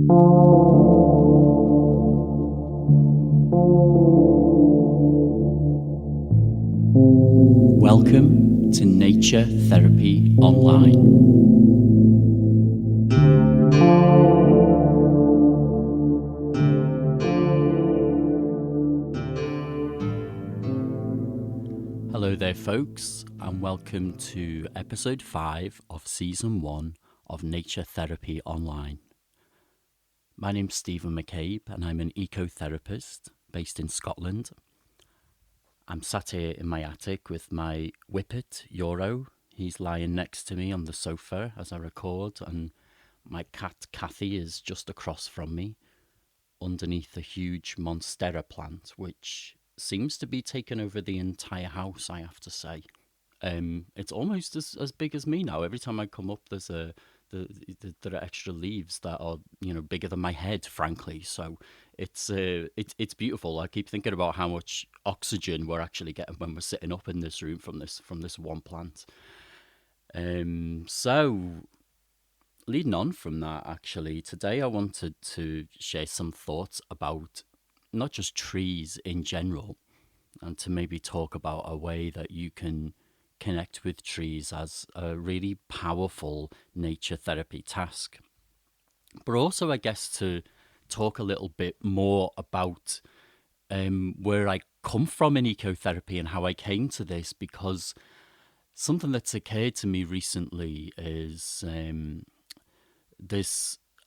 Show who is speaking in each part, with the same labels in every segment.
Speaker 1: Welcome to Nature Therapy Online. Hello there, folks, and welcome to episode 5 of season 1 of Nature Therapy Online. My name's Stephen McCabe, and I'm an ecotherapist based in Scotland. I'm sat here in my attic with my whippet, Euro. He's lying next to me on the sofa as I record, and my cat, Kathy, is just across from me, underneath a huge monstera plant, which seems to be taking over the entire house, I have to say. It's almost as big as me now. Every time I come up, there are extra leaves that are bigger than my head, frankly. So it's beautiful. I keep thinking about how much oxygen we're actually getting when we're sitting up in this room from this one plant. So leading on from that, actually, today I wanted to share some thoughts about not just trees in general, and to maybe talk about a way that you can connect with trees as a really powerful nature therapy task. But also, I guess, to talk a little bit more about where I come from in ecotherapy and how I came to this, because something that's occurred to me recently is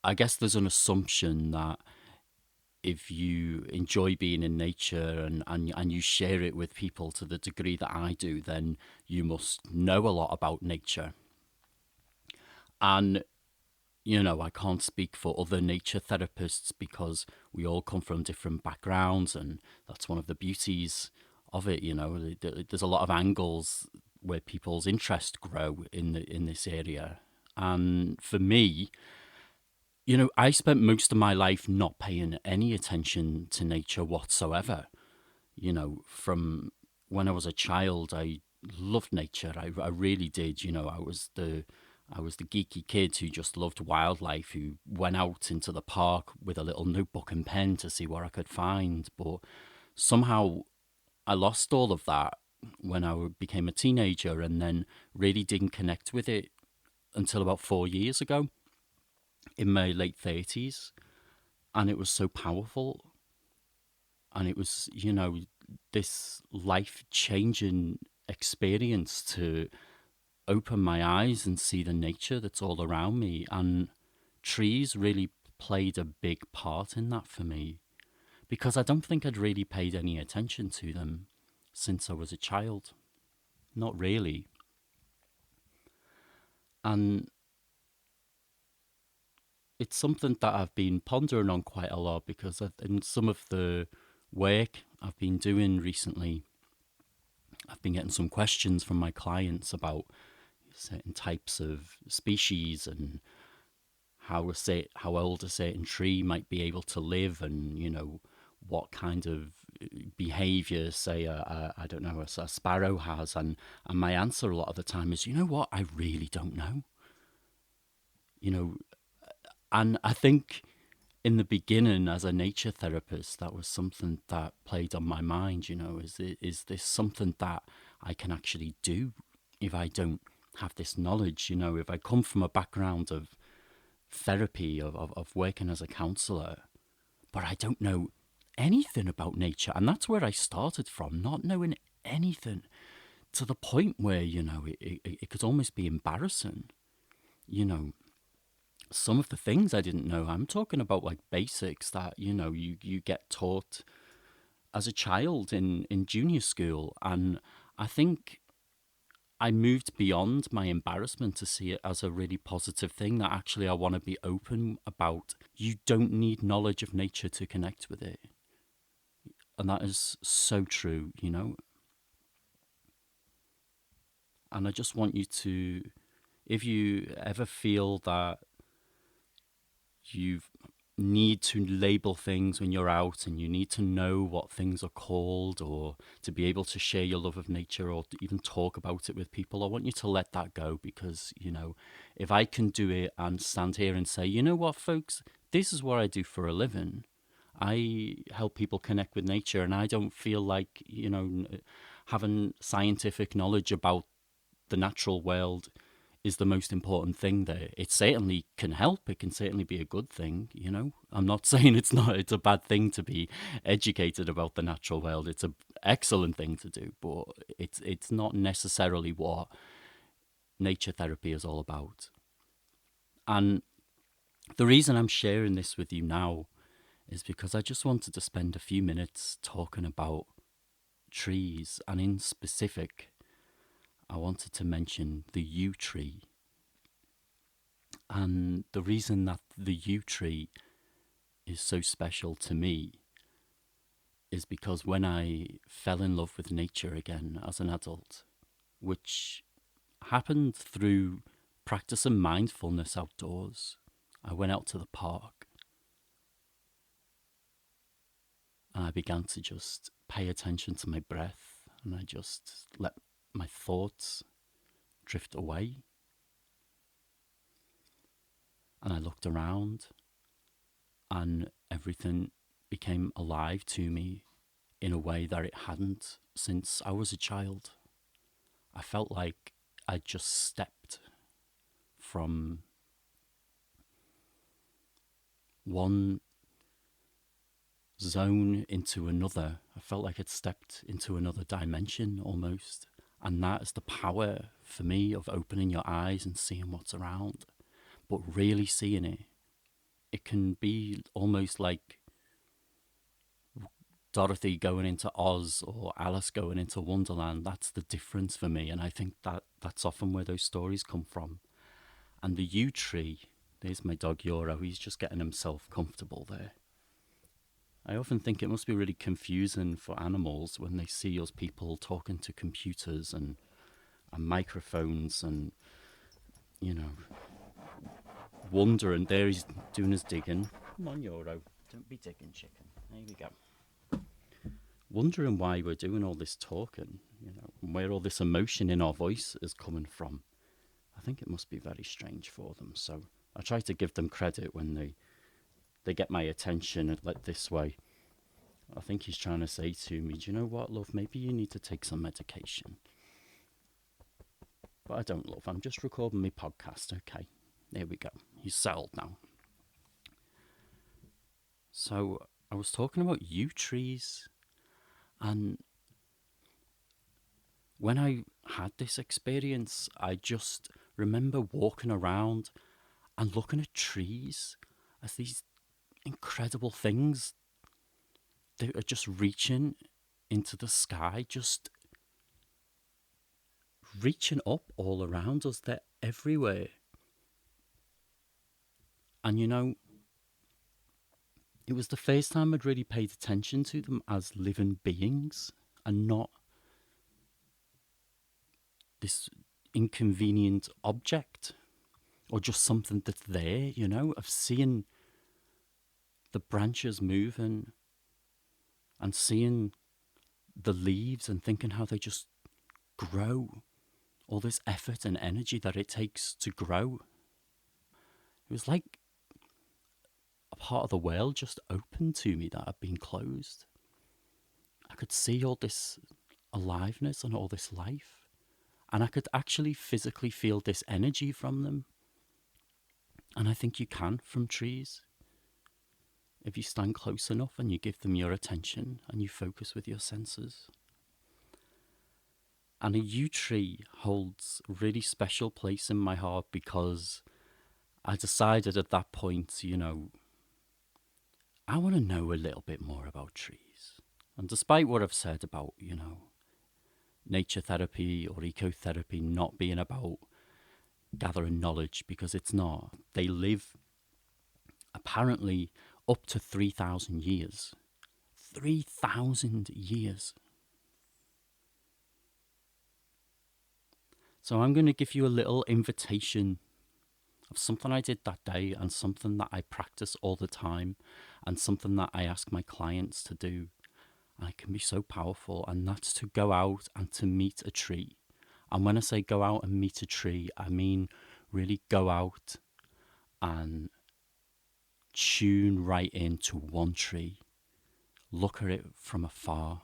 Speaker 1: I guess there's an assumption that if you enjoy being in nature and you share it with people to the degree that I do, then you must know a lot about nature. And, I can't speak for other nature therapists because we all come from different backgrounds, and that's one of the beauties of it. There's a lot of angles where people's interest grow in this area. And for me, I spent most of my life not paying any attention to nature whatsoever. From when I was a child, I loved nature. I really did. I was the geeky kid who just loved wildlife, who went out into the park with a little notebook and pen to see what I could find. But somehow I lost all of that when I became a teenager, and then really didn't connect with it until about 4 years ago, in my late 30s. And it was so powerful, and it was this life-changing experience to open my eyes and see the nature that's all around me. And trees really played a big part in that for me, because I don't think I'd really paid any attention to them since I was a child. Not really. And it's something that I've been pondering on quite a lot, because in some of the work I've been doing recently, I've been getting some questions from my clients about certain types of species and how old a certain tree might be able to live, and what kind of behavior, say, I don't know, a sparrow has. And my answer a lot of the time is, what, I really don't know. And I think in the beginning, as a nature therapist, that was something that played on my mind. Is this something that I can actually do if I don't have this knowledge? If I come from a background of therapy, of working as a counsellor, but I don't know anything about nature. And that's where I started from, not knowing anything, to the point where, it could almost be embarrassing. Some of the things I didn't know, I'm talking about like basics that, you get taught as a child in junior school. And I think I moved beyond my embarrassment to see it as a really positive thing, that actually I want to be open about. You don't need knowledge of nature to connect with it. And that is so true, And I just want you to, if you ever feel that you need to label things when you're out, and you need to know what things are called, or to be able to share your love of nature, or to even talk about it with people, I want you to let that go. Because if I can do it and stand here and say, what, folks, this is what I do for a living. I help people connect with nature, and I don't feel like, having scientific knowledge about the natural world is the most important thing there. It certainly can help. It can certainly be a good thing. I'm not saying it's not. It's a bad thing to be educated about the natural world. It's an excellent thing to do, but it's not necessarily what nature therapy is all about. And the reason I'm sharing this with you now is because I just wanted to spend a few minutes talking about trees, and in specific, I wanted to mention the yew tree. And the reason that the yew tree is so special to me is because when I fell in love with nature again as an adult, which happened through practicing mindfulness outdoors, I went out to the park and I began to just pay attention to my breath, and I just let my thoughts drift away. And I looked around and everything became alive to me in a way that it hadn't since I was a child. I felt like I just stepped from one zone into another. I felt like I'd stepped into another dimension almost. And that is the power for me of opening your eyes and seeing what's around, but really seeing it. It can be almost like Dorothy going into Oz or Alice going into Wonderland. That's the difference for me. And I think that's often where those stories come from. And the yew tree, there's my dog Euro, he's just getting himself comfortable there. I often think it must be really confusing for animals when they see us people talking to computers and microphones and, wondering. There he's doing his digging. Come on, Euro. Don't be digging, chicken. There we go. Wondering why we're doing all this talking, and where all this emotion in our voice is coming from. I think it must be very strange for them. So I try to give them credit when they get my attention like this way. I think he's trying to say to me, do you know what, love? Maybe you need to take some medication. But I don't, love. I'm just recording my podcast, okay? There we go. He's settled now. So I was talking about yew trees, and when I had this experience, I just remember walking around and looking at trees as these incredible things. They are just reaching into the sky, just reaching up all around us. They're everywhere. And it was the first time I'd really paid attention to them as living beings and not this inconvenient object or just something that's there, of seeing the branches moving and seeing the leaves and thinking how they just grow, all this effort and energy that it takes to grow. It was like a part of the world just opened to me that had been closed. I could see all this aliveness and all this life, and I could actually physically feel this energy from them. And I think you can from trees. If you stand close enough and you give them your attention and you focus with your senses. And a yew tree holds a really special place in my heart because I decided at that point, I want to know a little bit more about trees. And despite what I've said about, nature therapy or ecotherapy not being about gathering knowledge, because it's not. They live apparently up to 3,000 years. 3,000 years. So I'm going to give you a little invitation of something I did that day and something that I practice all the time and something that I ask my clients to do. And it can be so powerful, and that's to go out and to meet a tree. And when I say go out and meet a tree, I mean really go out and tune right into one tree. Look at it from afar.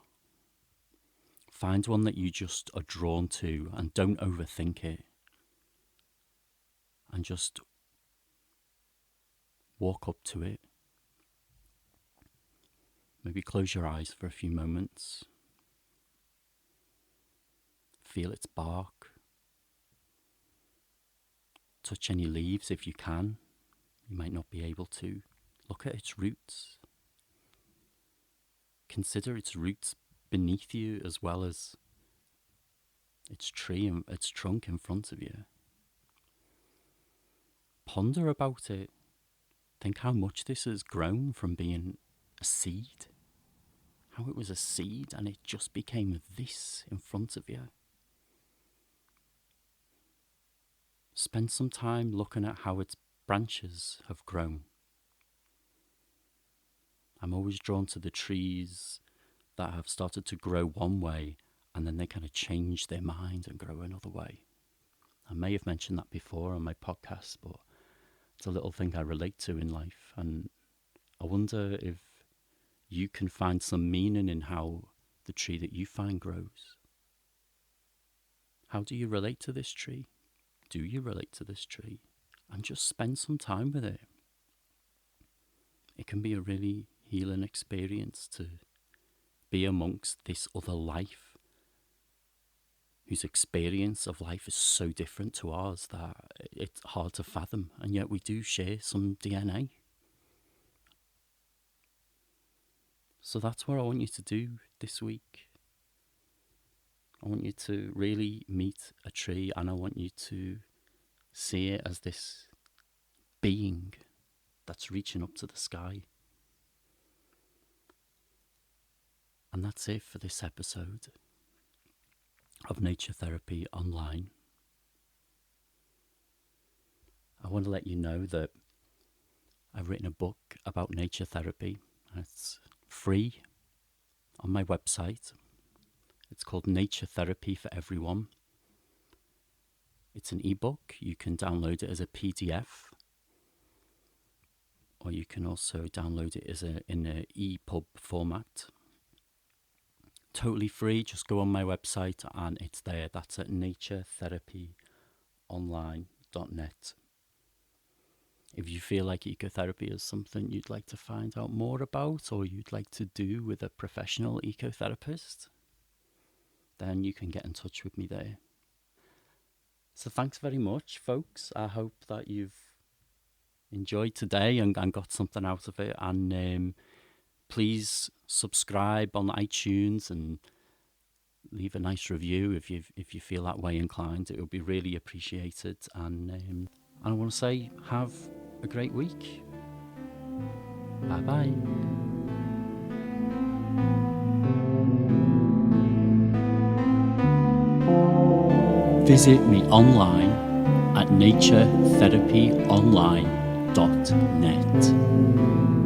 Speaker 1: Find one that you just are drawn to and don't overthink it. And just walk up to it. Maybe close your eyes for a few moments. Feel its bark. Touch any leaves if you can. You might not be able to. Look at its roots. Consider its roots beneath you as well as its tree and its trunk in front of you. Ponder about it. Think how much this has grown from being a seed. How it was a seed and it just became this in front of you. Spend some time looking at how its branches have grown. I'm always drawn to the trees that have started to grow one way and then they kind of change their mind and grow another way. I may have mentioned that before on my podcast, but it's a little thing I relate to in life. And I wonder if you can find some meaning in how the tree that you find grows. How do you relate to this tree? Do you relate to this tree? And just spend some time with it. It can be a really healing experience to be amongst this other life whose experience of life is so different to ours that it's hard to fathom, and yet we do share some DNA. So that's what I want you to do this week. I want you to really meet a tree, and I want you to see it as this being that's reaching up to the sky. And that's it for this episode of Nature Therapy Online. I want to let you know that I've written a book about nature therapy. It's free on my website. It's called Nature Therapy for Everyone. It's an ebook. You can download it as a PDF, or you can also download it as in an EPUB format. Totally free. Just go on my website and it's there. That's at naturetherapyonline.net. If you feel like ecotherapy is something you'd like to find out more about, or you'd like to do with a professional ecotherapist, then you can get in touch with me there. So thanks very much, folks. I hope that you've enjoyed today and got something out of it. And please subscribe on iTunes and leave a nice review if you feel that way inclined. It would be really appreciated. And I want to say, have a great week. Bye-bye. Visit me online at naturetherapyonline.net.